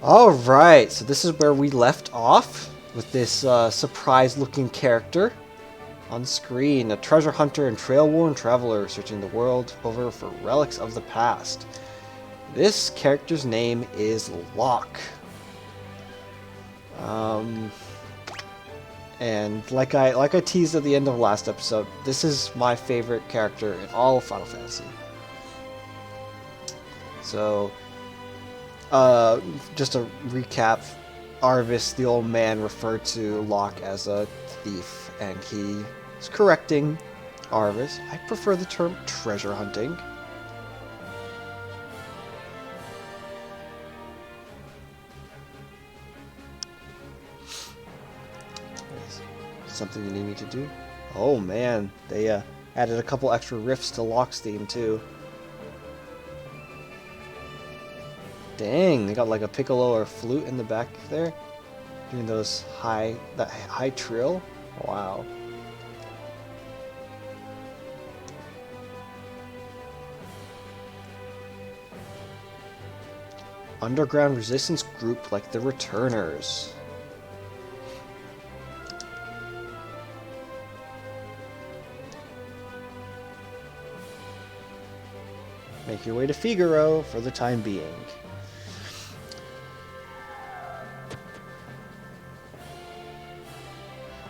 Alright, so this is where we left off with this surprise-looking character on screen. A treasure hunter and trail-worn traveler searching the world over for relics of the past. This character's name is Locke. And like I teased at the end of last episode, this is my favorite character in all of Final Fantasy. So, just a recap, Arvis, the old man, referred to Locke as a thief, and he is correcting Arvis. I prefer the term treasure hunting. Something you need me to do? Oh man, they added a couple extra riffs to Locke's theme too. Dang, they got like a piccolo or flute in the back there, doing those that high trill. Wow. Underground resistance group like the Returners. Make your way to Figaro for the time being.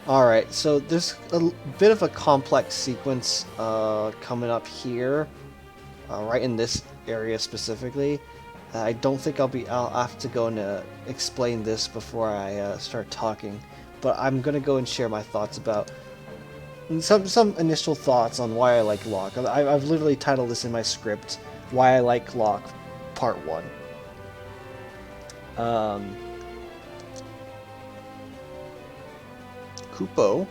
Alright, so there's a bit of a complex sequence coming up here, right in this area specifically. I don't think I'll have to go and explain this before I start talking, but I'm gonna go and share my thoughts about some initial thoughts on why I like Locke. I've literally titled this in my script, Why I Like Locke, Part 1. Kupo.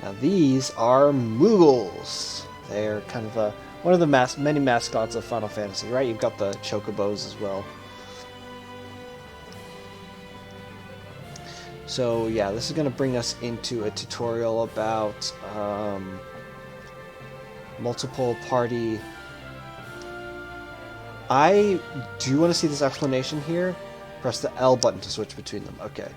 Now these are Moogles. They're kind of one of the many mascots of Final Fantasy, right? You've got the Chocobos as well. So yeah, this is going to bring us into a tutorial about multiple party. I do want to see this explanation here. Press the L button to switch between them. Okay.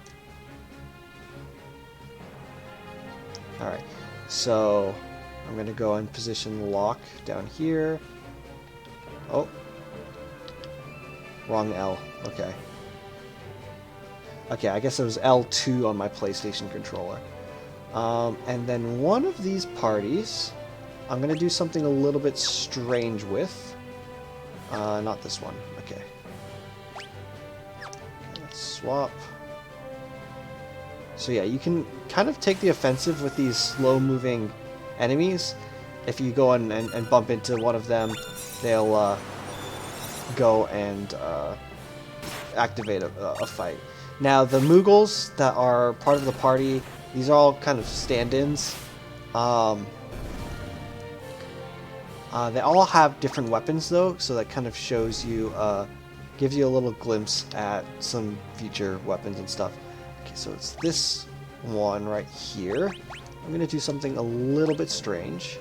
Alright, so I'm going to go and position Locke down here. Oh. Wrong L. Okay. Okay, I guess it was L2 on my PlayStation controller. And then one of these parties, I'm going to do something a little bit strange with. Not this one. Okay. Let's swap. So yeah, you can kind of take the offensive with these slow-moving enemies. If you go on and bump into one of them, they'll go and activate a fight. Now, the Moogles that are part of the party, these are all kind of stand-ins. They all have different weapons, though, so that kind of shows you, gives you a little glimpse at some future weapons and stuff. Okay, so it's this one right here. I'm going to do something a little bit strange.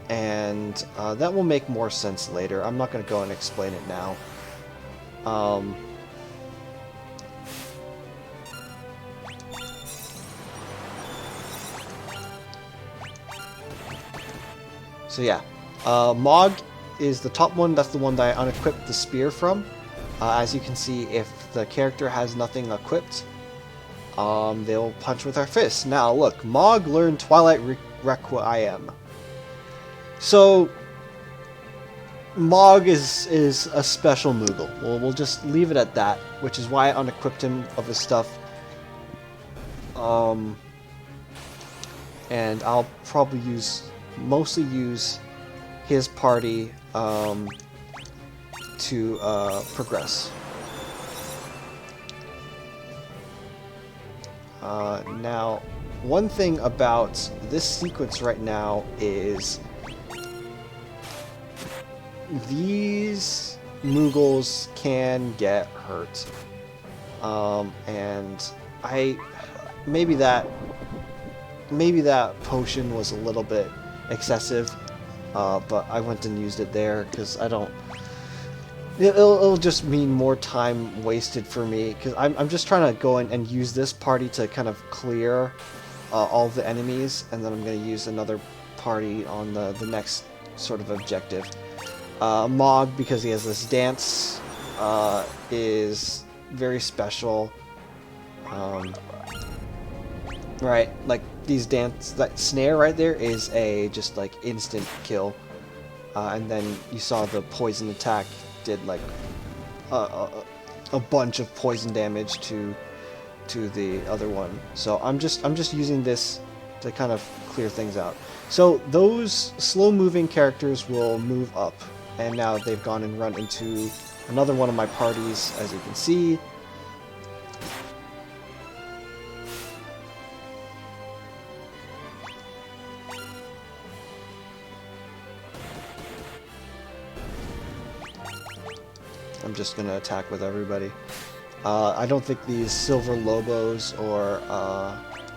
And that will make more sense later. I'm not going to go and explain it now. So yeah, Mog is the top one. That's the one that I unequipped the spear from. As you can see, if the character has nothing equipped, they'll punch with our fists. Now look, Mog learned Twilight Requiem. So Mog is a special Moogle. We'll just leave it at that, which is why I unequipped him of his stuff. And I'll probably mostly use his party to progress. Now, one thing about this sequence right now is these Moogles can get hurt. And maybe that potion was a little bit excessive. but I went and used it there because I don't... It'll just mean more time wasted for me, because I'm just trying to go in and use this party to kind of clear all the enemies, and then I'm going to use another party on the next sort of objective. Mog, because he has this dance, is very special. Right, like these dance, that snare right there is a just like instant kill, and then you saw the poison attack did like a bunch of poison damage to the other one. So I'm just using this to kind of clear things out. So those slow moving characters will move up, and now they've gone and run into another one of my parties, as you can see. I'm just gonna attack with everybody. I don't think these silver lobos or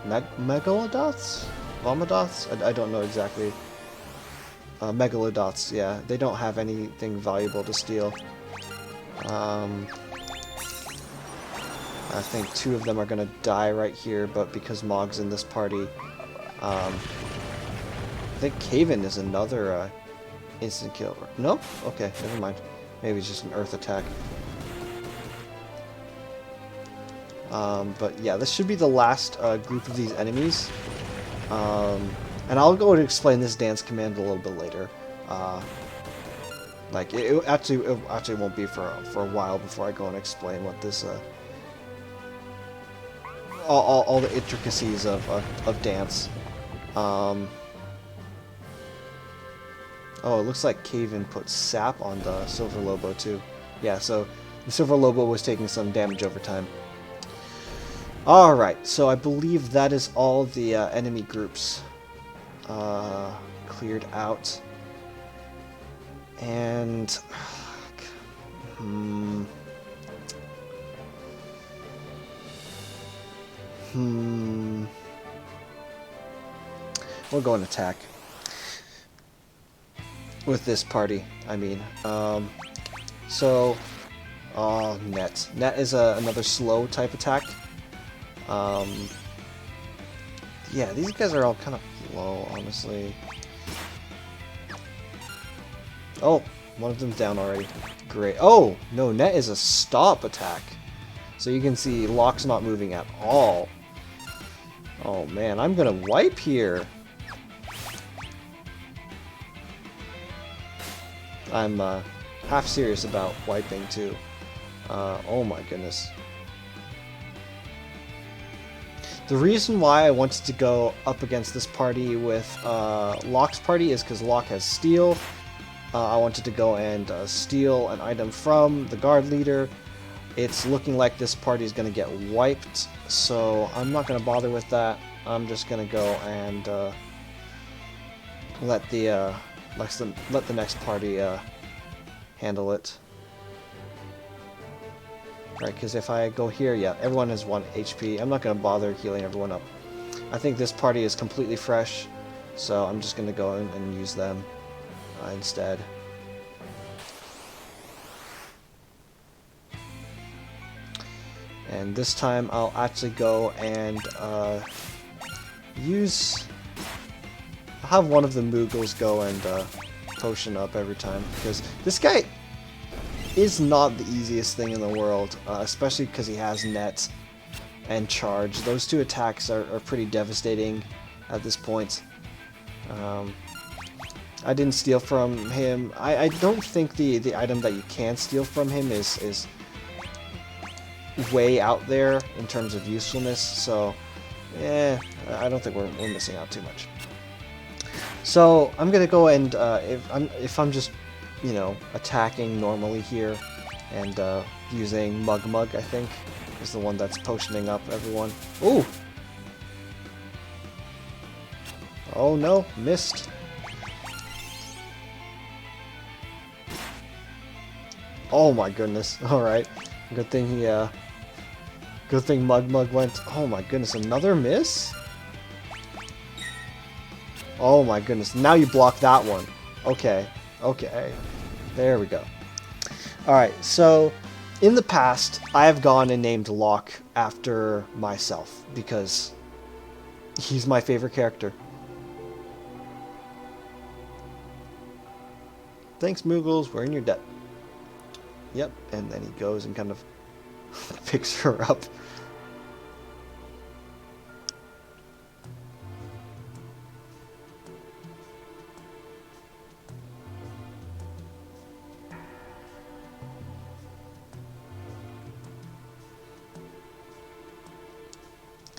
megalodots? Belmodars? I don't know exactly. Megalodots, yeah. They don't have anything valuable to steal. I think 2 of them are gonna die right here, but because Mog's in this party, I think Caven is another instant kill. Nope? Okay, never mind. Maybe it's just an earth attack. But yeah, this should be the last group of these enemies. And I'll go and explain this dance command a little bit later. Like it actually won't be for a while before I go and explain what this all the intricacies of dance. Oh, it looks like Caven put sap on the Silver Lobo too. Yeah, so the Silver Lobo was taking some damage over time. Alright, so I believe that is all the enemy groups cleared out. And... We'll go and attack. With this party, I mean. So... Oh, Net. Net is another slow type attack. Yeah, these guys are all kind of low, honestly. Oh, one of them's down already. Great. Oh, no, Net is a stop attack. So you can see Locke's not moving at all. Oh man, I'm gonna wipe here. I'm half serious about wiping too. Oh my goodness. The reason why I wanted to go up against this party with Locke's party is because Locke has steal. I wanted to go and steal an item from the guard leader. It's looking like this party is going to get wiped, so I'm not going to bother with that. I'm just going to go and let the next party handle it. Right, because if I go here, yeah, everyone has 1 HP. I'm not going to bother healing everyone up. I think this party is completely fresh, so I'm just going to go and use them instead. And this time I'll actually go and I'll have one of the Moogles go and potion up every time, because this guy is not the easiest thing in the world, especially because he has net and charge. Those 2 attacks are pretty devastating at this point. I didn't steal from him. I don't think the item that you can steal from him is way out there in terms of usefulness, so I don't think we're missing out too much. So I'm gonna go and if I'm just, you know, attacking normally here and using Mug, I think is the one that's potioning up everyone. Ooh! Oh no, missed. Oh my goodness. Alright. Good thing he good thing Mug went. Oh my goodness, another miss? Oh my goodness. Now you block that one. Okay. Okay. There we go. Alright, so in the past, I have gone and named Locke after myself because he's my favorite character. Thanks, Moogles, we're in your debt. Yep, and then he goes and kind of picks her up.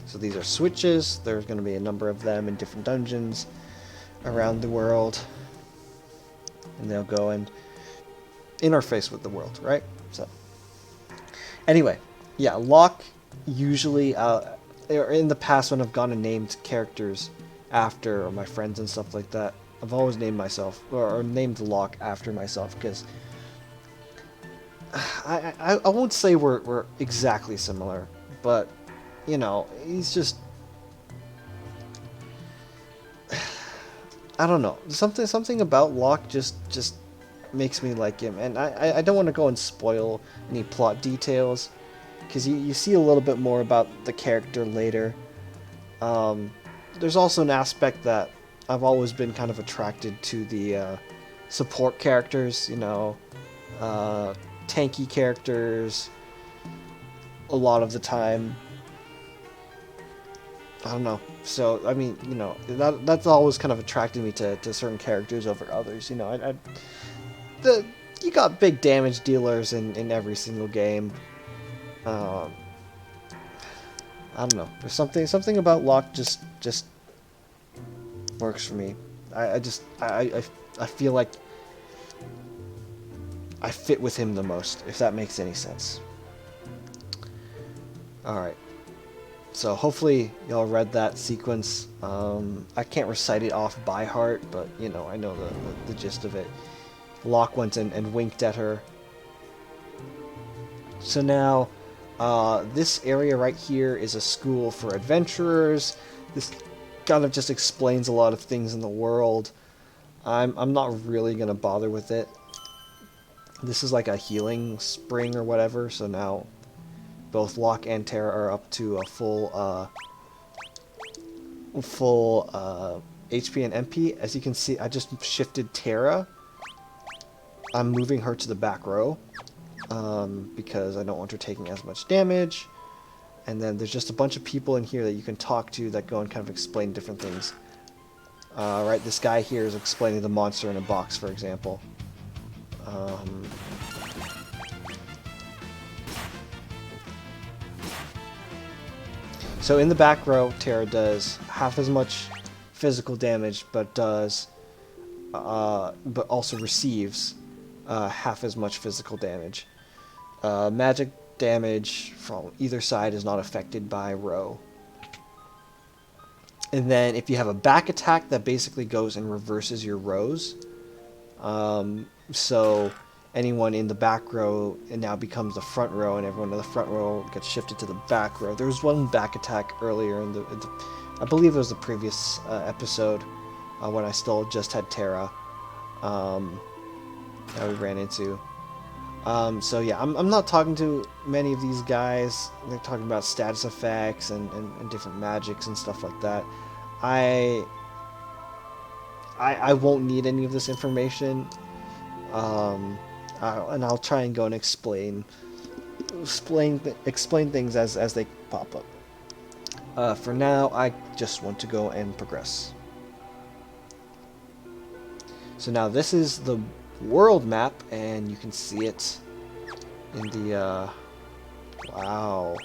So these are switches. There's going to be a number of them in different dungeons around the world. And they'll go and interface with the world, right? So, anyway, yeah, Locke usually, in the past when I've gone and named characters after my friends and stuff like that, I've always named myself, or named Locke after myself, because I won't say we're exactly similar, but, you know, he's just, I don't know, something about Locke just makes me like him, and I don't want to go and spoil any plot details, because you see a little bit more about the character later. There's also an aspect that I've always been kind of attracted to the support characters, you know, tanky characters a lot of the time. I don't know. So, I mean, you know, that's always kind of attracted me to certain characters over others. You know, you got big damage dealers in every single game. I don't know. There's something about Locke just works for me. I feel like I fit with him the most, if that makes any sense. Alright. So hopefully y'all read that sequence. I can't recite it off by heart, but you know, I know the gist of it. Locke went and winked at her. So now, this area right here is a school for adventurers. This kind of just explains a lot of things in the world. I'm not really gonna bother with it. This is like a healing spring or whatever, so now both Locke and Terra are up to a full HP and MP. As you can see, I just shifted Terra. I'm moving her to the back row because I don't want her taking as much damage. And then there's just a bunch of people in here that you can talk to that go and kind of explain different things. Right, this guy here is explaining the monster in a box, for example. So in the back row, Terra does half as much physical damage, but also receives half as much physical damage. Magic damage from either side is not affected by row. And then if you have a back attack, that basically goes and reverses your rows. So anyone in the back row it now becomes the front row, and everyone in the front row gets shifted to the back row. There was one back attack earlier in the I believe it was the previous episode when I still just had Terra that we ran into. So yeah, I'm not talking to many of these guys. They're talking about status effects and different magics and stuff like that. I won't need any of this information. And I'll try and go and explain things as they pop up. For now, I just want to go and progress. So now this is the world map, and you can see it in the wow.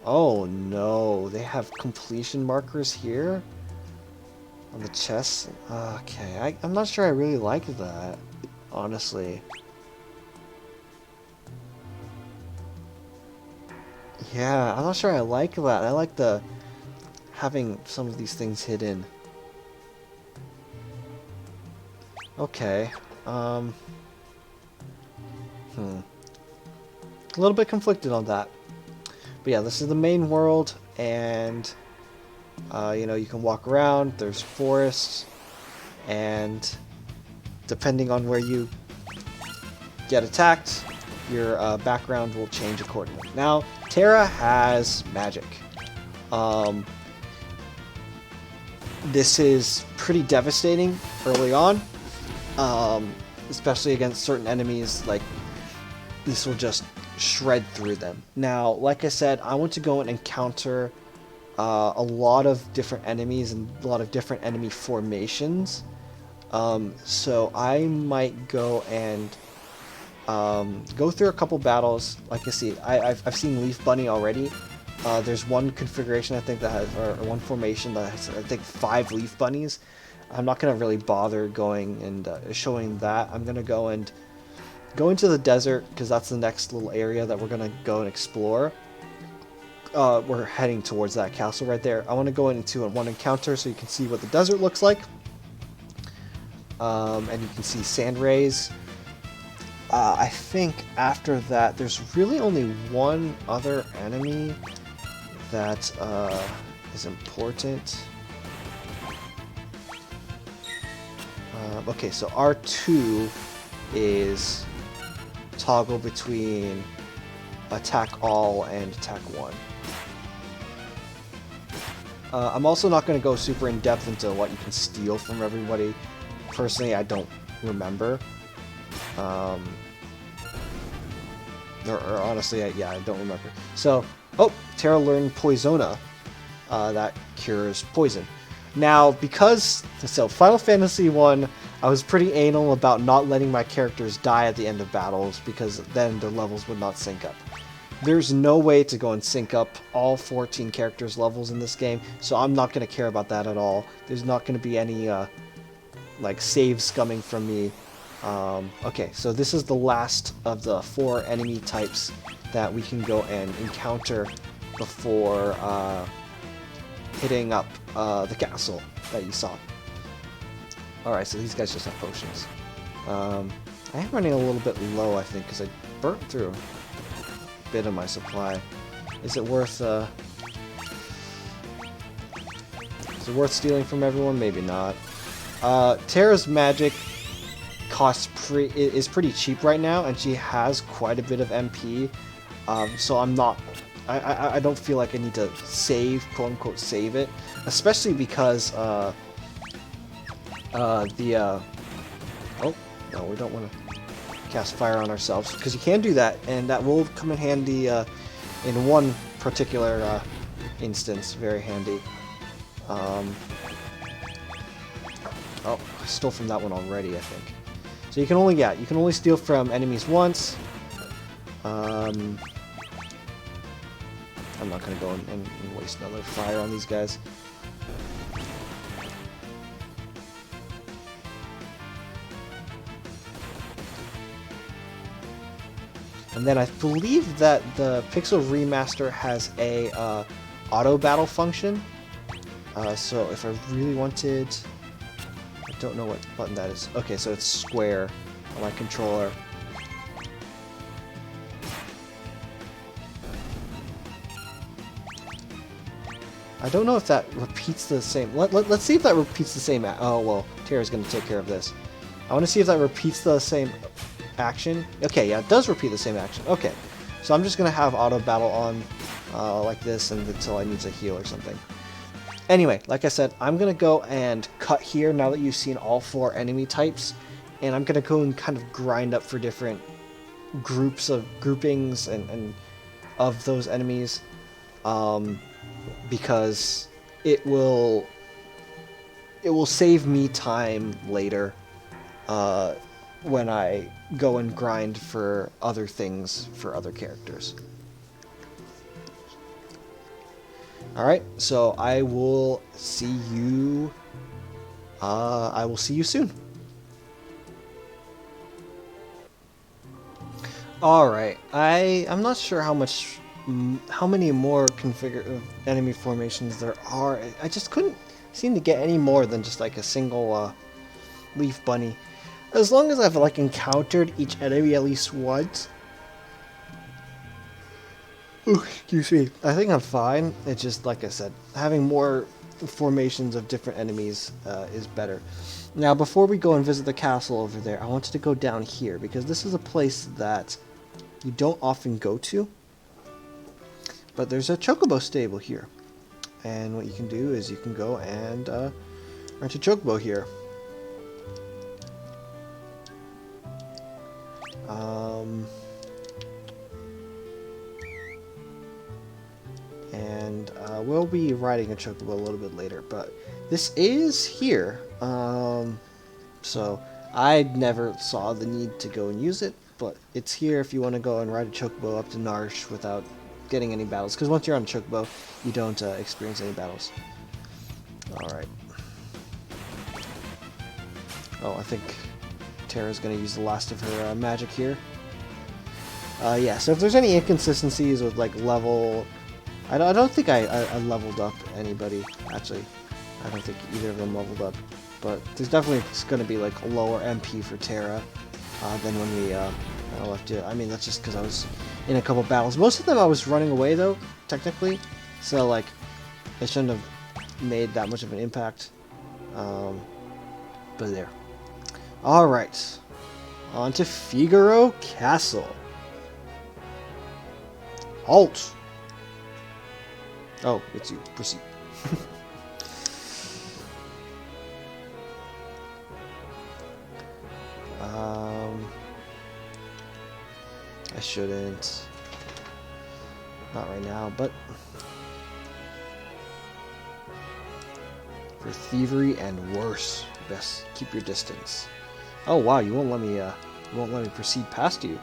Oh no, they have completion markers here on the chest. Okay, I'm not sure I really like that, honestly. Yeah, I'm not sure I like that. I like the having some of these things hidden. Okay. A little bit conflicted on that. But yeah, this is the main world, and you know, you can walk around. There's forests. and depending on where you get attacked, your background will change accordingly. Now, Terra has magic. This is pretty devastating early on, especially against certain enemies. Like, this will just shred through them. Now, like I said, I want to go and encounter a lot of different enemies and a lot of different enemy formations. So I might go and go through a couple battles. Like I see, I've seen Leaf Bunny already. There's one configuration I think that has, or one formation that has, I think, 5 Leaf Bunnies. I'm not gonna really bother going and showing that. I'm gonna go into the desert because that's the next little area that we're gonna go and explore. We're heading towards that castle right there. I want to go into one encounter so you can see what the desert looks like. And you can see sand rays. I think after that, there's really only one other enemy that is important. Okay, so R2 is toggle between attack all and attack 1. I'm also not going to go super in depth into what you can steal from everybody. Personally, I don't remember. Or honestly, yeah, I don't remember. So, oh, Terra learned Poisona. That cures poison. Now, so Final Fantasy 1, I was pretty anal about not letting my characters die at the end of battles because then their levels would not sync up. There's no way to go and sync up all 14 characters' levels in this game, so I'm not going to care about that at all. There's not going to be any, like, saves coming from me. Okay, so this is the last of the 4 enemy types that we can go and encounter before hitting up the castle that you saw. Alright, so these guys just have potions. I am running a little bit low, I think, because I burnt through a bit of my supply. Is it worth stealing from everyone? Maybe not. Terra's magic is pretty cheap right now, and she has quite a bit of MP. So I don't feel like I need to save, quote unquote, save it, especially because oh no, we don't want to cast fire on ourselves, because you can do that, and that will come in handy in one particular instance. Very handy. Oh, I stole from that one already, I think. So you can only steal from enemies once. I'm not gonna go and waste another fire on these guys. And then I believe that the Pixel Remaster has a auto battle function. So if I really wanted, I don't know what button that is. Okay, so it's square on my controller. I don't know if that repeats the same. Let's see if that repeats the same. Oh well, Terra's gonna take care of this. I want to see if that repeats the same action. Okay, yeah, it does repeat the same action. Okay, so I'm just gonna have auto battle on like this until I need to heal or something. Anyway, like I said, I'm gonna go and cut here now that you've seen all 4 enemy types, and I'm gonna go and kind of grind up for different groupings and of those enemies, because it will save me time later when I go and grind for other things for other characters. Alright, so I will see you soon. Alright, I'm not sure how many more enemy formations there are. I just couldn't seem to get any more than just like a single Leaf Bunny. As long as I've like encountered each enemy at least once. Ooh, excuse me. I think I'm fine. It's just like I said, having more formations of different enemies is better. Now, before we go and visit the castle over there, I wanted to go down here, because this is a place that you don't often go to. But there's a chocobo stable here. And what you can do is you can go and rent a chocobo here. And we'll be riding a chocobo a little bit later, but this is here. So I never saw the need to go and use it, but it's here if you want to go and ride a chocobo up to Narsh without getting any battles, because once you're on a chocobo, you don't experience any battles. Alright. Oh, I think Terra's going to use the last of her magic here. Yeah, so if there's any inconsistencies with, like, level... I don't think I leveled up anybody, actually. I don't think either of them leveled up. But there's definitely going to be, like, a lower MP for Terra than when we left it. I mean, that's just because I was in a couple battles. Most of them I was running away, though, technically. So, like, it shouldn't have made that much of an impact. But there. Alright. On to Figaro Castle. Halt! Oh, it's you. Proceed. I shouldn't. Not right now, but for thievery and worse, best keep your distance. Oh wow, you won't let me proceed past you.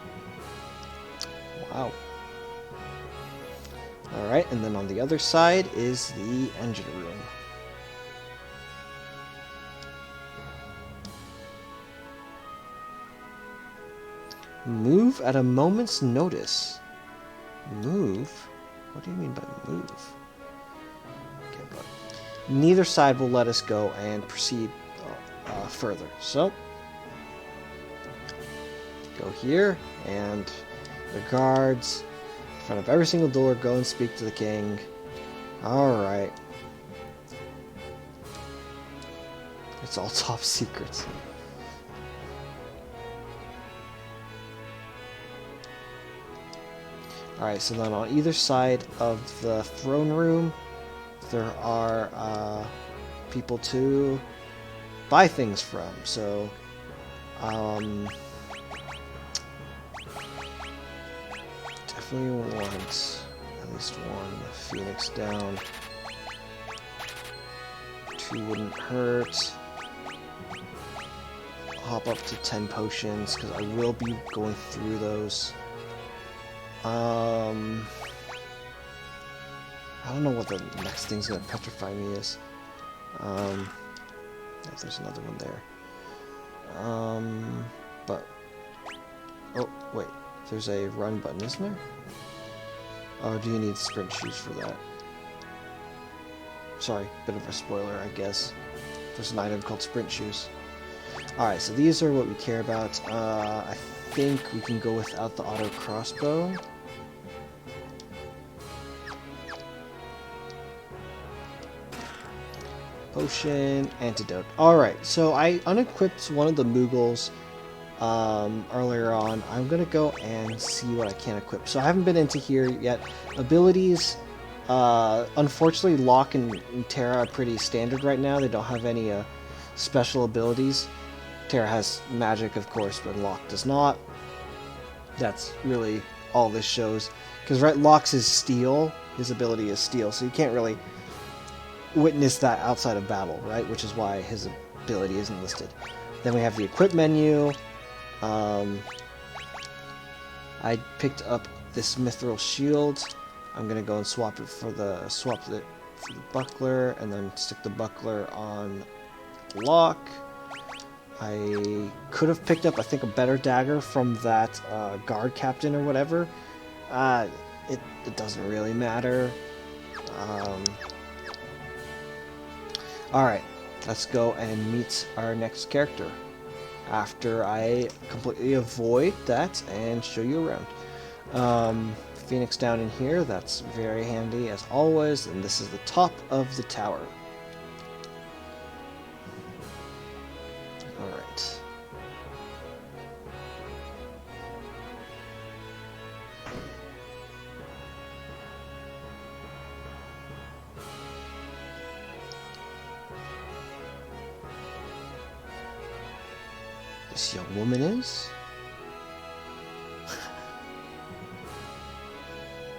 Wow. Alright, and then on the other side is the engine room. Move at a moment's notice. Move? What do you mean by move? Okay, but neither side will let us go and proceed further. So, go here, and the guards, in front of every single door, go and speak to the king. Alright. It's all top secrets. Alright, so then on either side of the throne room, there are people to buy things from. So, definitely want at least one Phoenix down. 2 wouldn't hurt. I'll hop up to 10 potions, because I will be going through those. I don't know what the next thing's gonna petrify me is. If there's another one there. But oh wait, there's a run button, isn't there? Or do you need sprint shoes for that? Sorry, bit of a spoiler, I guess. There's an item called sprint shoes. Alright, so these are what we care about. I think we can go without the auto crossbow. Potion, antidote. Alright, so I unequipped one of the Moogles earlier on. I'm gonna go and see what I can equip. So I haven't been into here yet. Abilities, unfortunately, Locke and Terra are pretty standard right now. They don't have any special abilities. Terra has magic, of course, but Locke does not. That's really all this shows. Because right, Locke's is steel. His ability is steel, so you can't really witness that outside of battle, right? Which is why his ability isn't listed. Then we have the equip menu. I picked up this Mithril Shield. I'm gonna go and swap it for the buckler, and then stick the buckler on Locke. I could have picked up, I think, a better dagger from that guard captain or whatever. It doesn't really matter. Alright, let's go and meet our next character after I completely avoid that and show you around. Phoenix down in here, that's very handy as always, and this is the top of the tower. this young woman is?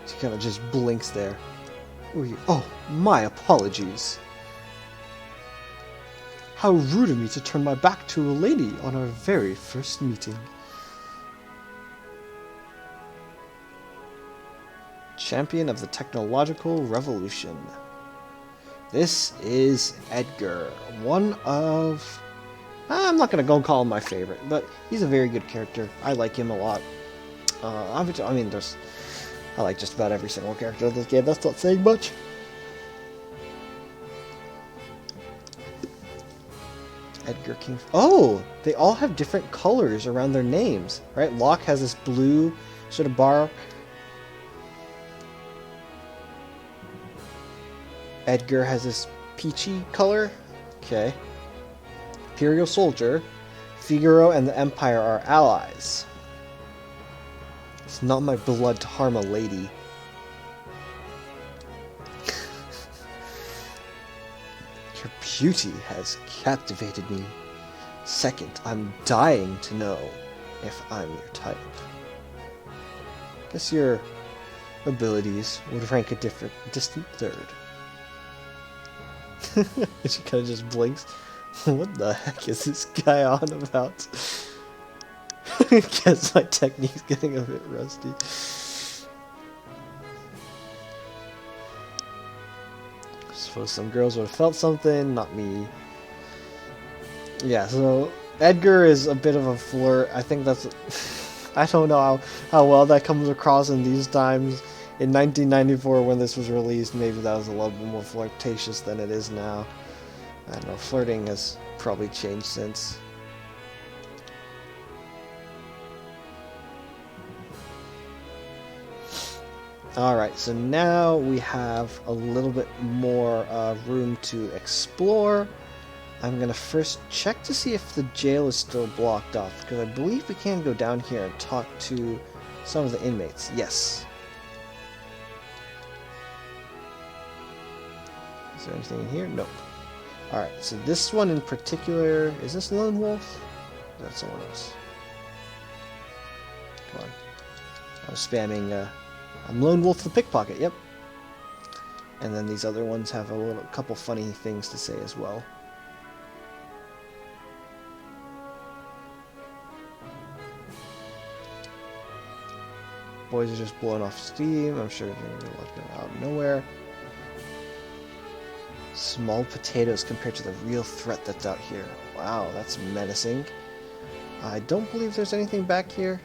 She kind of just blinks there. Oh, my apologies. How rude of me to turn my back to a lady on our very first meeting. Champion of the Technological Revolution. This is Edgar, one of... I'm not going to go call him my favorite, but he's a very good character. I like him a lot. I mean, I like just about every single character in this game. That's not saying much. Edgar King... Oh! They all have different colors around their names, right? Locke has this blue sort of bar. Edgar has this peachy color. Okay. Imperial Soldier. Figaro and the Empire are allies. It's not my blood to harm a lady. Your beauty has captivated me. Second, I'm dying to know if I'm your type. Guess your abilities would rank a distant third. She kind of just blinks. What the heck is this guy on about? I guess my technique's getting a bit rusty. I suppose some girls would have felt something, not me. Yeah, so Edgar is a bit of a flirt. I think that's... I don't know how well that comes across in these times. In 1994, when this was released, maybe that was a little bit more flirtatious than it is now. I don't know, flirting has probably changed since. Alright, so now we have a little bit more room to explore. I'm going to first check to see if the jail is still blocked off, because I believe we can go down here and talk to some of the inmates. Yes. Is there anything in here? Nope. Alright, so this one in particular, is this Lone Wolf? Or is that someone else? Come on. I'm spamming, I'm Lone Wolf the Pickpocket, yep. And then these other ones have a couple funny things to say as well. Boys are just blowing off steam. I'm sure they're left out of nowhere. Small potatoes compared to the real threat that's out here. Wow, that's menacing. I don't believe there's anything back here.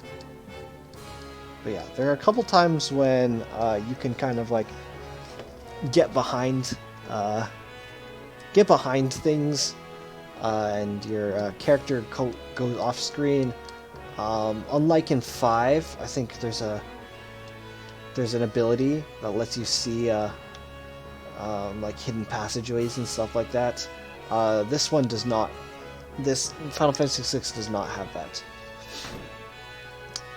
But yeah, there are a couple times when you can kind of like get behind things, and your character goes off screen. Unlike in 5, I think there's an ability that lets you see like hidden passageways and stuff like that. This one does not. This Final Fantasy VI does not have that.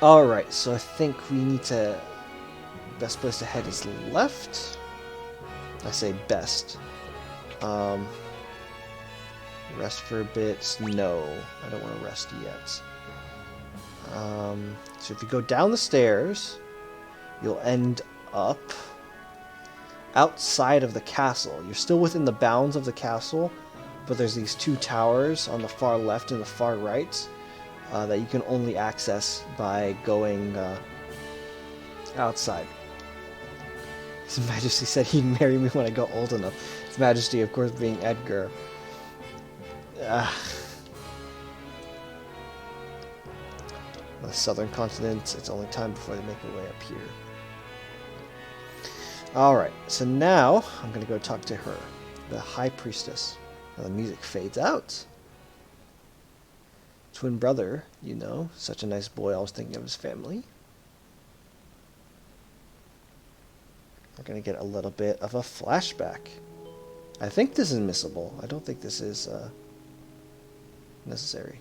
Alright, so I think we need to... Best place to head is left. I say best. Rest for a bit. No, I don't want to rest yet. So if you go down the stairs, you'll end up outside of the castle. You're still within the bounds of the castle, but there's these two towers on the far left and the far right that you can only access by going outside. His Majesty said he'd marry me when I got old enough. His Majesty, of course, being Edgar. The southern continent, it's only time before they make their way up here. Alright, so now I'm going to go talk to her, the High Priestess. Now the music fades out. Twin brother, you know, such a nice boy, always thinking of his family. We're going to get a little bit of a flashback. I think this is missable. I don't think this is necessary.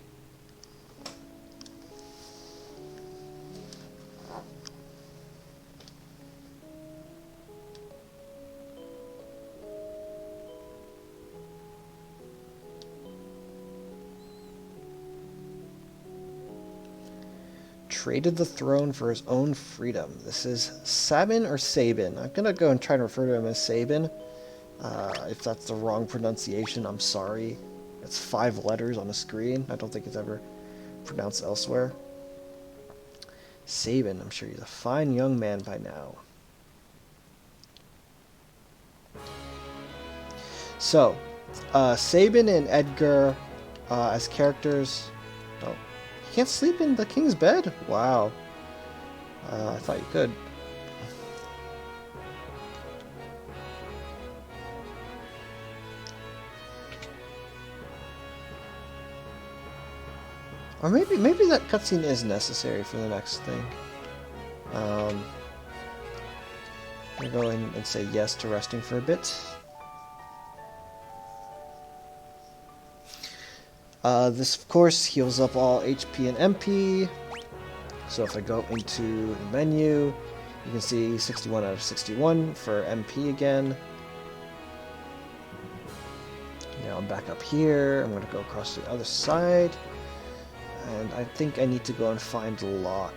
traded the throne for his own freedom. This is Sabin or Sabin. I'm gonna go and try to refer to him as Sabin. If that's the wrong pronunciation, I'm sorry. It's 5 letters on the screen. I don't think it's ever pronounced elsewhere. Sabin, I'm sure he's a fine young man by now. So, Sabin and Edgar as characters. Oh, you can't sleep in the king's bed? Wow. I thought you could. Or maybe that cutscene is necessary for the next thing. I'm gonna go in and say yes to resting for a bit. This, of course, heals up all HP and MP. So if I go into the menu, you can see 61 out of 61 for MP again. Now I'm back up here. I'm going to go across to the other side. And I think I need to go and find the lock.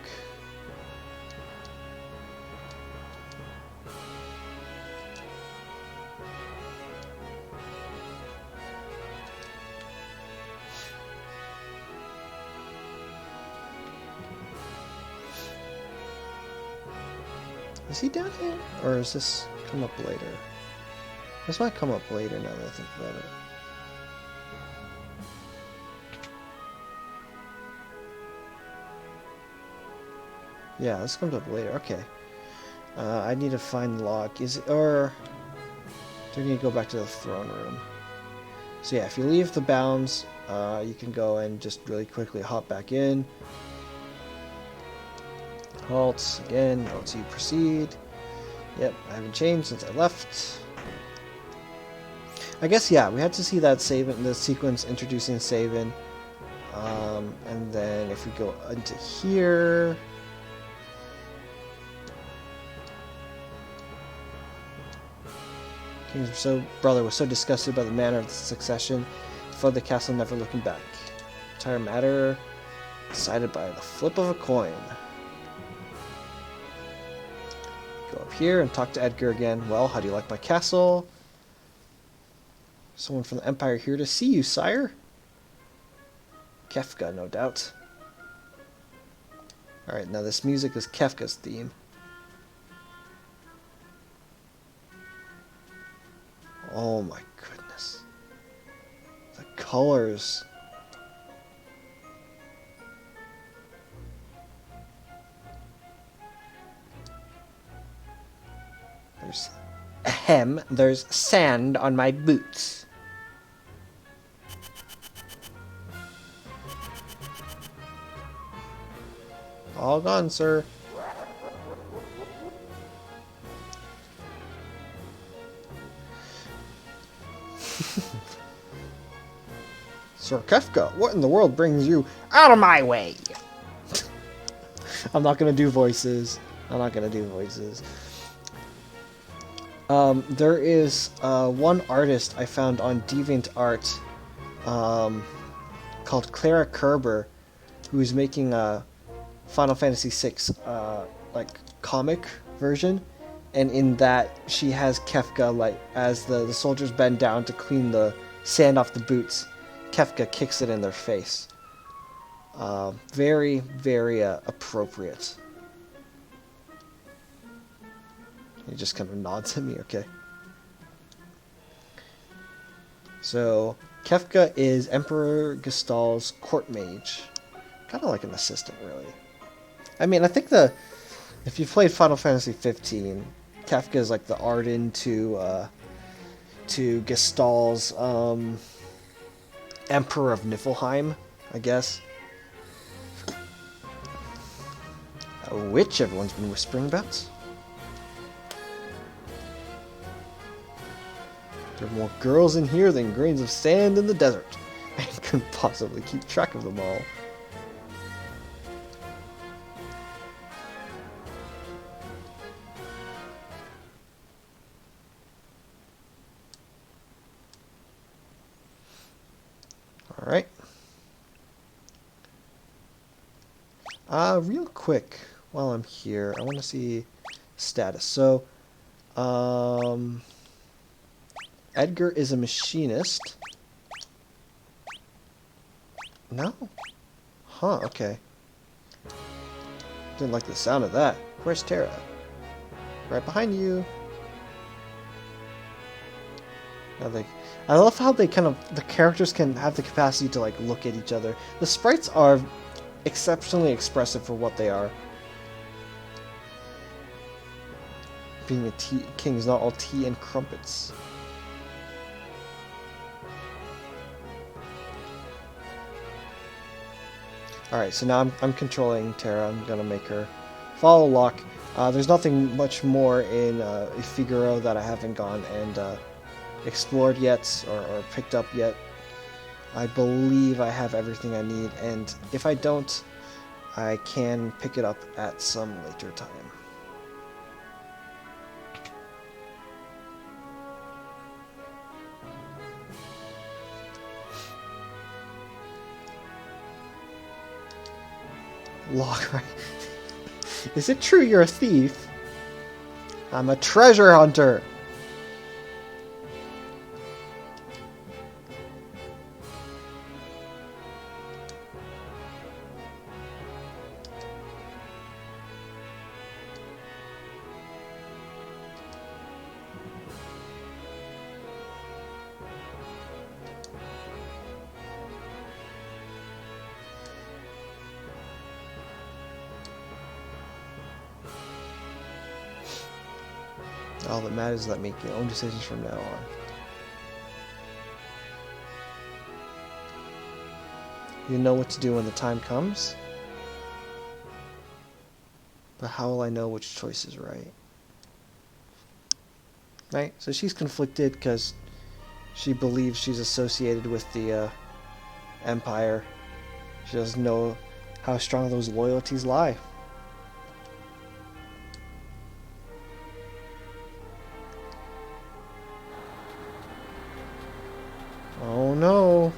Is he down here? Or is this come up later? This might come up later now that I think about it. Yeah, this comes up later. Okay. I need to find the lock. Is it, or do I need to go back to the throne room? So yeah, if you leave the bounds, you can go and just really quickly hop back in. Halt again. To proceed. Yep, I haven't changed since I left. I guess yeah, we had to see that Sabin, the sequence introducing Sabin, and then if we go into here. King's brother was so disgusted by the manner of the succession, he fled the castle, never looking back. Entire matter decided by the flip of a coin. Go up here and talk to Edgar again. Well, how do you like my castle? Someone from the Empire here to see you, sire. Kefka, no doubt. Alright, now this music is Kefka's theme. Oh my goodness. The colors. There's sand on my boots. All gone, sir. Sir Kefka, what in the world brings you out of my way? I'm not gonna do voices. There is one artist I found on DeviantArt called Clara Kerber, who's making a Final Fantasy VI like comic version, and in that she has Kefka like as the soldiers bend down to clean the sand off the boots. Kefka kicks it in their face. Very, very appropriate. He just kind of nods at me, okay. So, Kefka is Emperor Gestal's court mage. Kind of like an assistant, really. I mean, I think if you've played Final Fantasy 15, Kefka is like the Arden to Gestal's Emperor of Niflheim, I guess. A witch everyone's been whispering about. There are more girls in here than grains of sand in the desert. I couldn't possibly keep track of them all. Alright. Real quick, while I'm here, I want to see status. So, Edgar is a machinist. No? Huh, okay. Didn't like the sound of that. Where's Terra? Right behind you. I love how they the characters can have the capacity to like look at each other. The sprites are exceptionally expressive for what they are. Being a king is not all tea and crumpets. Alright, so now I'm controlling Terra. I'm gonna make her follow Locke. There's nothing much more in Figaro that I haven't gone and explored yet or picked up yet. I believe I have everything I need, and if I don't, I can pick it up at some later time. Locke, right? Is it true you're a thief? I'm a treasure hunter! All that matters is that make your own decisions from now on. You know what to do when the time comes. But how will I know which choice is right? Right? So she's conflicted because she believes she's associated with the Empire. She doesn't know how strong those loyalties lie. Oh no!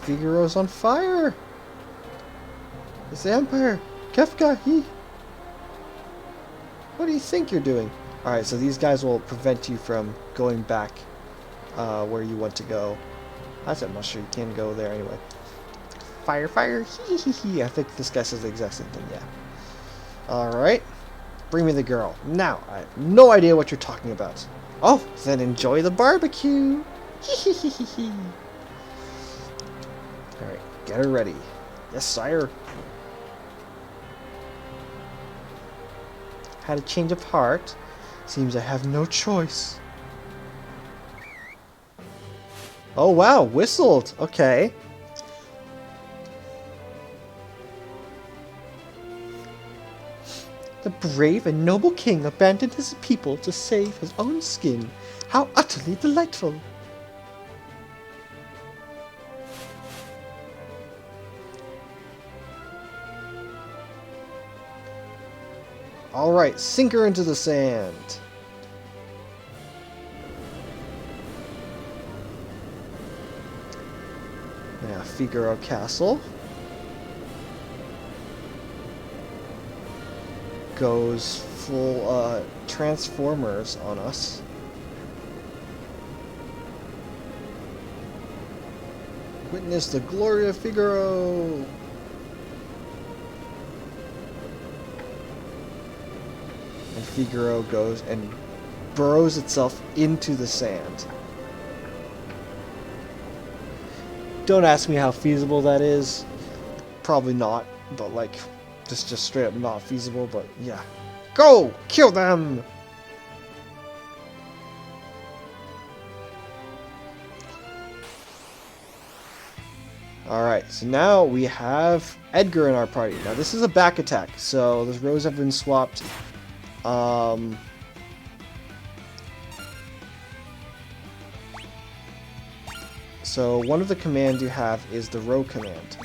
Figaro's on fire! It's the Empire! Kefka, he! What do you think you're doing? Alright, so these guys will prevent you from going back where you want to go. I'm not sure you can go there anyway. Fire, fire, hee hee hee. I think this guy says the exact same thing, yeah. Alright. Bring me the girl. Now, I have no idea what you're talking about. Oh, then enjoy the barbecue! Hee hee hee hee. Alright, get her ready. Yes, sire. Had a change of heart. Seems I have no choice. Oh wow, whistled. Okay. The brave and noble king abandoned his people to save his own skin. How utterly delightful. Alright, sink her into the sand. Now, Figaro Castle goes full Transformers on us. Witness the glory of Figaro! And Figaro goes and burrows itself into the sand. Don't ask me how feasible that is. Probably not, but like, just straight up not feasible, but yeah. Go! Kill them! Alright, so now we have Edgar in our party. Now this is a back attack, so those rows have been swapped. So one of the commands you have is the row command.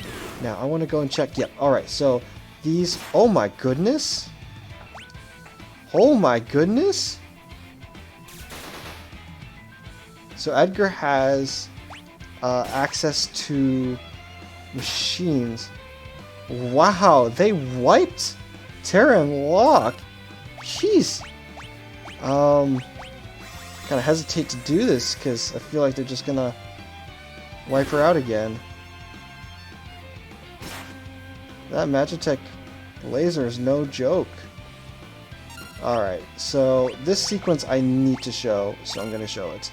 Now I want to go and check. Yep, alright, so these... Oh my goodness! Oh my goodness! So Edgar has access to machines. Wow, they wiped Terra and Locke. Jeez. Kind of hesitate to do this because I feel like they're just gonna wipe her out again. That Magitech laser is no joke. Alright, so this sequence I need to show, so I'm gonna show it.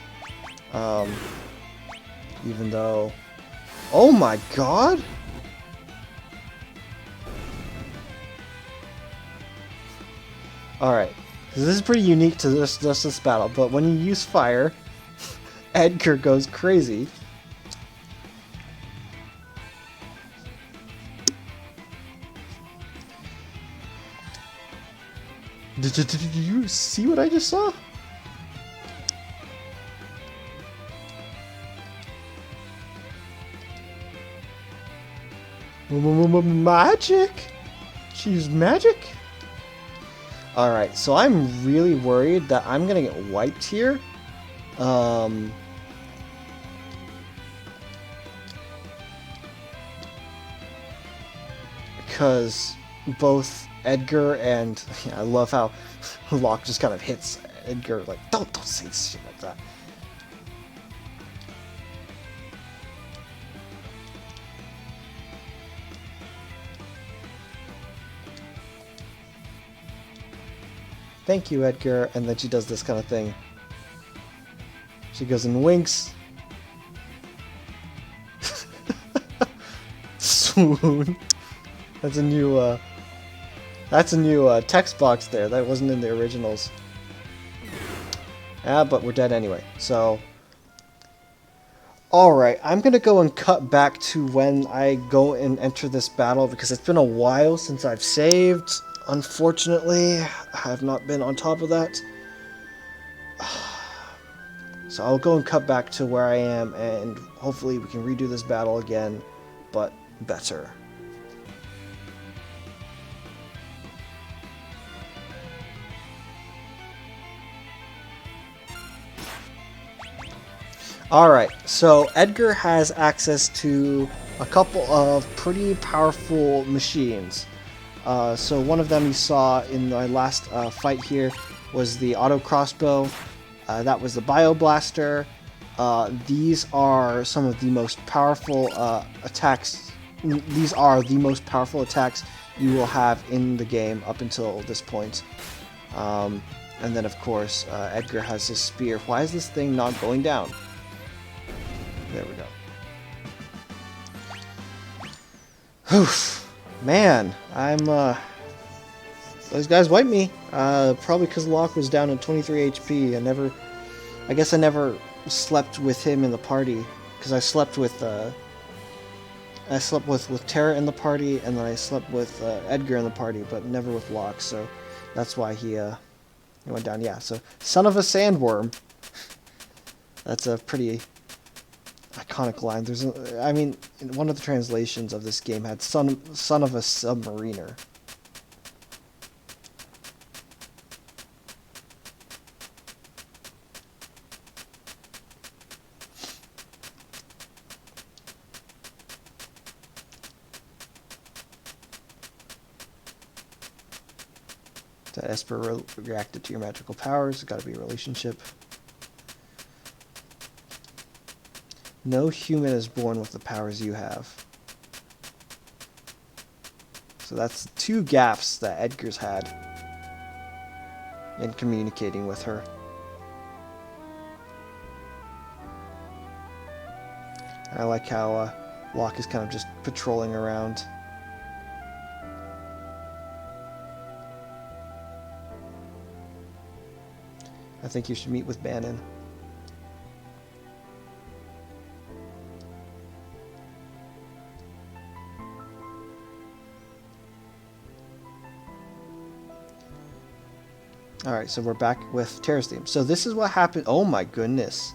Even though... Oh my god! Alright, this is pretty unique to this battle, but when you use fire, Edgar goes crazy. Did you see what I just saw? Magic? She's magic? Alright, so I'm really worried that I'm gonna get wiped here. Because both Edgar and... Yeah, I love how Locke just kind of hits Edgar like, don't say shit like that. Thank you, Edgar. And then she does this kind of thing. She goes and winks. Swoon. That's a new text box there. That wasn't in the originals. Ah, but we're dead anyway. So, alright, I'm gonna go and cut back to when I go and enter this battle because it's been a while since I've saved. Unfortunately, I have not been on top of that. So I'll go and cut back to where I am, and hopefully we can redo this battle again, but better. Alright, so Edgar has access to a couple of pretty powerful machines. So one of them you saw in my last fight here was the auto crossbow. That was the Bio Blaster. These are some of the most powerful attacks. These are the most powerful attacks you will have in the game up until this point. And then of course Edgar has his spear. Why is this thing not going down? There we go. Oof. Man, those guys wiped me. Probably because Locke was down at 23 HP. I guess I never slept with him in the party because I slept with Terra in the party, and then I slept with Edgar in the party, but never with Locke. So that's why he went down. Yeah. So son of a sandworm. That's a pretty iconic line. I mean, one of the translations of this game had son of a submariner. That Esper reacted to your magical powers. It's got to be a relationship. No human is born with the powers you have. So that's 2 gaps that Edgar's had in communicating with her. I like how Locke is kind of just patrolling around. I think you should meet with Bannon. Alright, so we're back with Terra's theme. So this is what happened. Oh my goodness.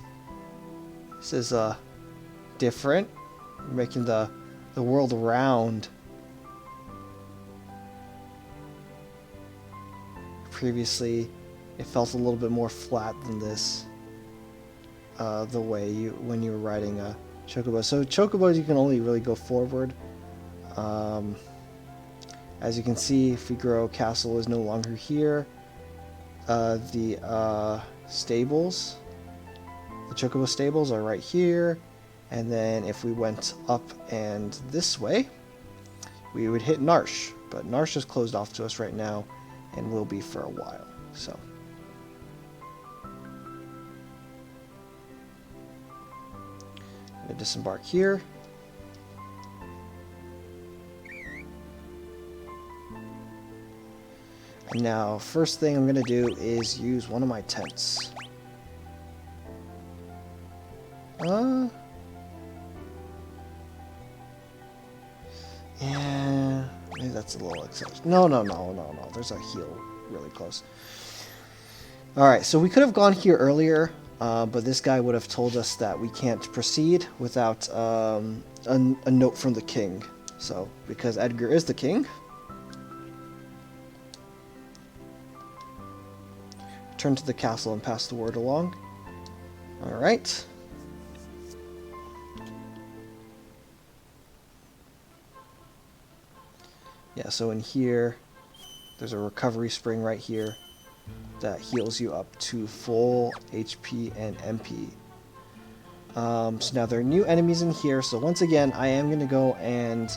This is different. We're making the world round. Previously, it felt a little bit more flat than this. The way when you were riding a chocobo. So chocobos, you can only really go forward. As you can see, Figaro Castle is no longer here. The stables, the Chocobo stables are right here. And then if we went up and this way, we would hit Narsh. But Narsh is closed off to us right now and will be for a while. So I'm going to disembark here. And now, first thing I'm going to do is use one of my tents. Yeah, maybe that's a little excessive. No. There's a heal really close. Alright, so we could have gone here earlier, but this guy would have told us that we can't proceed without a note from the king. So, because Edgar is the king, turn to the castle and pass the word along. Alright. Yeah, so in here, there's a recovery spring right here that heals you up to full HP and MP. So now there are new enemies in here, so once again, I am going to go and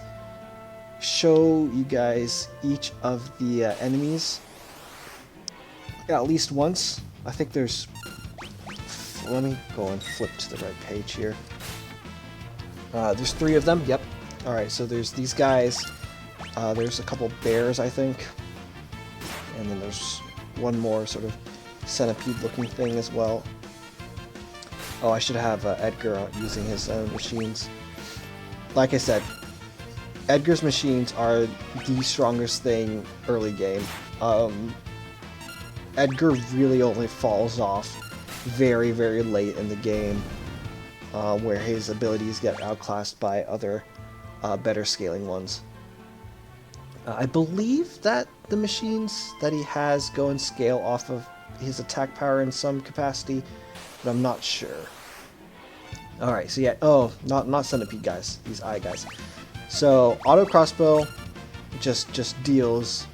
show you guys each of the enemies at least once. I think there's... Let me go and flip to the right page here. There's 3 of them, yep. Alright, so there's these guys. There's a couple bears, I think. And then there's one more sort of centipede-looking thing as well. Oh, I should have Edgar using his own machines. Like I said, Edgar's machines are the strongest thing early game. Edgar really only falls off very, very late in the game, where his abilities get outclassed by other better scaling ones. I believe that the machines that he has go and scale off of his attack power in some capacity, but I'm not sure. Alright, so yeah, oh, not centipede guys, these eye guys. So, auto crossbow just deals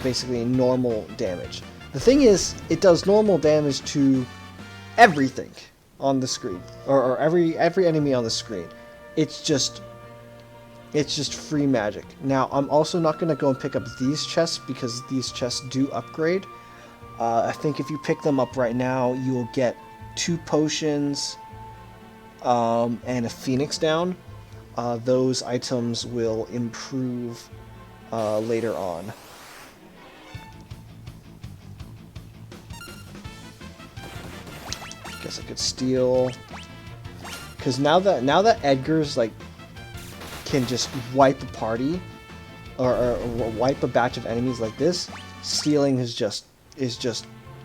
basically normal damage. The thing is, it does normal damage to everything on the screen, or every enemy on the screen. It's just free magic. Now, I'm also not going to go and pick up these chests because these chests do upgrade. I think if you pick them up right now, you will get 2 potions and a phoenix down. Those items will improve later on. Guess I could steal, because now that Edgar's like can just wipe a party or wipe a batch of enemies like this, stealing is just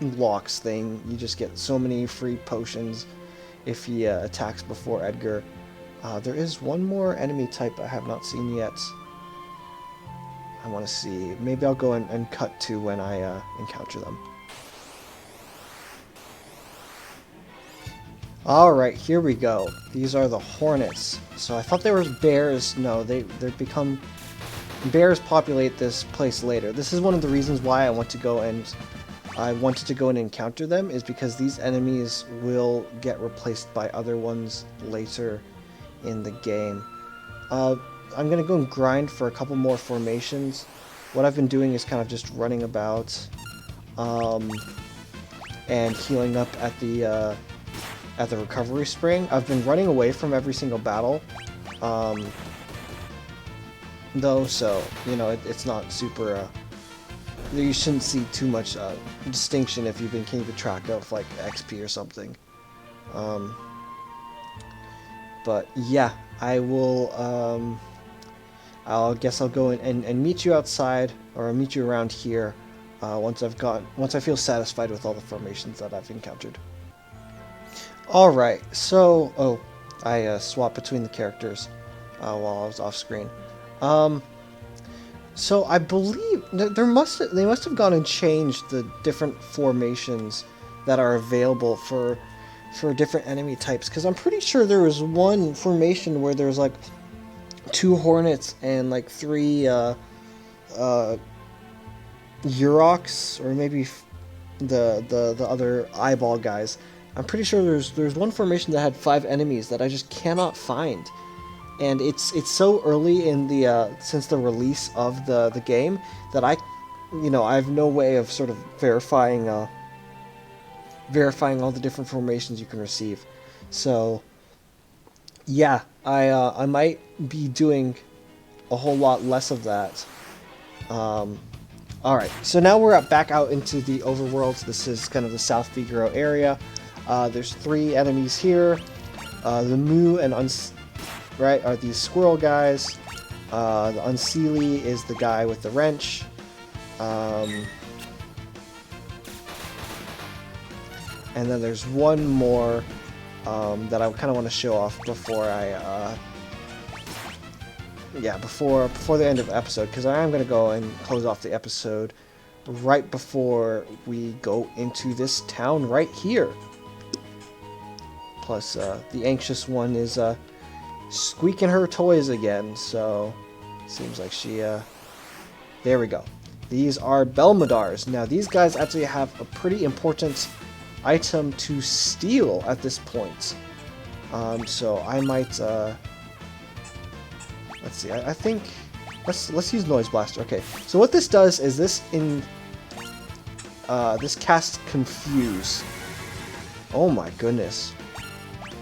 Locke's thing. You just get so many free potions if he attacks before Edgar. There is one more enemy type I have not seen yet. I want to see. Maybe I'll go and cut to when I encounter them. Alright, here we go. These are the hornets. So I thought they were bears. No, they've become... Bears populate this place later. This is one of the reasons why I wanted to go and encounter them, is because these enemies will get replaced by other ones later in the game. I'm going to go and grind for a couple more formations. What I've been doing is kind of just running about and healing up at the recovery spring. I've been running away from every single battle, though, so, you know, it's not super, you shouldn't see too much distinction if you've been keeping track of, like, XP or something. But, yeah, I will, guess I'll go and meet you outside, or meet you around here, once I feel satisfied with all the formations that I've encountered. Alright, so, I swapped between the characters while I was off screen. So I believe they must have gone and changed the different formations that are available for different enemy types, because I'm pretty sure there was one formation where there's like 2 hornets and like 3 Urox, or maybe the other eyeball guys. I'm pretty sure there's one formation that had 5 enemies that I just cannot find, and it's so early in the since the release of the game that I have no way of sort of verifying all the different formations you can receive. So yeah, I might be doing a whole lot less of that. Alright, so now we're back out into the overworld. This is kind of the South Figaro area. There's 3 enemies here. The Moo and are these squirrel guys. The Unseelie is the guy with the wrench. And then there's one more that I kind of want to show off before before the end of the episode, because I am going to go and close off the episode right before we go into this town right here. Plus, the anxious one is squeaking her toys again, so seems like she... There we go. These are Belmodars. Now, these guys actually have a pretty important item to steal at this point. So I might... let's see, I think... Let's use Noise Blaster. Okay, so what this does is this casts Confuse. Oh my goodness.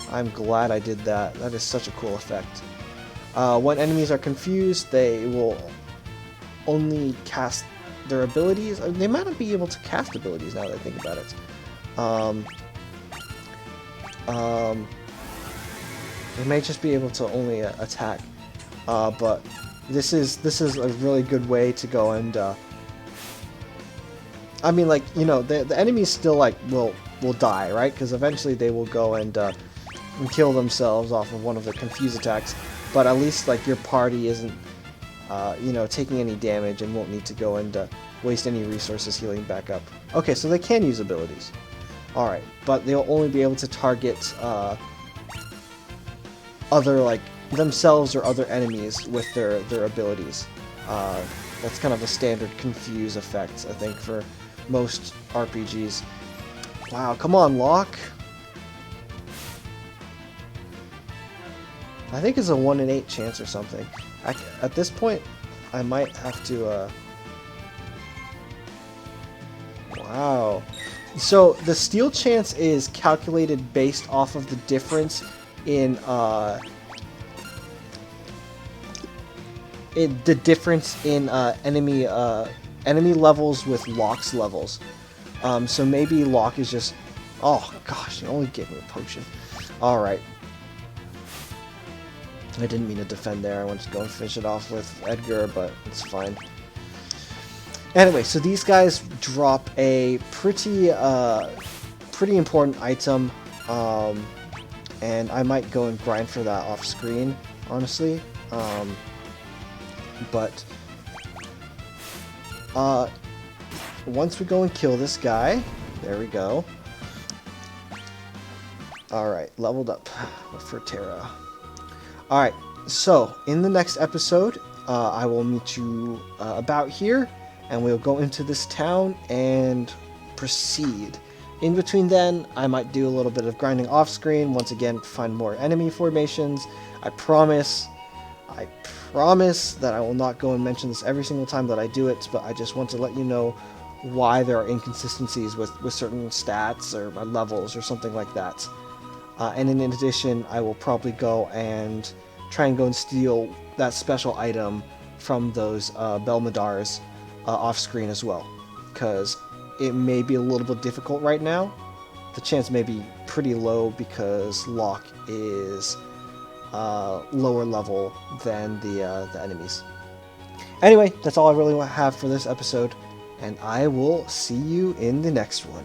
I'm glad I did that. That is such a cool effect. When enemies are confused, they will only cast their abilities. They might not be able to cast abilities now that I think about it. They may just be able to only attack. But this is a really good way to go and I mean, like, the enemies still will die, right? Because eventually they will go and kill themselves off of one of the confuse attacks. But at least your party isn't taking any damage and won't need to go and waste any resources healing back up. Okay, so they can use abilities. All right, but they'll only be able to target other themselves or other enemies with their abilities. That's kind of a standard confuse effect, I think, for most RPGs. Wow, come on, Locke. I think it's a 1 in 8 chance or something. At this point, I might have to... Wow. So, the steal chance is calculated based off of the difference in... the difference in enemy levels with Locke's levels. So maybe Locke is just... Oh, gosh, it only gave me a potion. Alright. I didn't mean to defend there. I wanted to go and finish it off with Edgar, but it's fine. Anyway, so these guys drop a pretty important item, and I might go and grind for that off screen, honestly. But once we go and kill this guy, there we go. Alright, leveled up for Terra. Alright, so in the next episode, I will meet you about here, and we'll go into this town and proceed. In between then, I might do a little bit of grinding off screen, once again, find more enemy formations. I promise that I will not go and mention this every single time that I do it, but I just want to let you know why there are inconsistencies with certain stats or levels or something like that. And in addition, I will probably go and try and go and steal that special item from those Belmodars off screen as well, because it may be a little bit difficult right now. The chance may be pretty low because Locke is lower level than the enemies. Anyway, that's all I really have for this episode, and I will see you in the next one.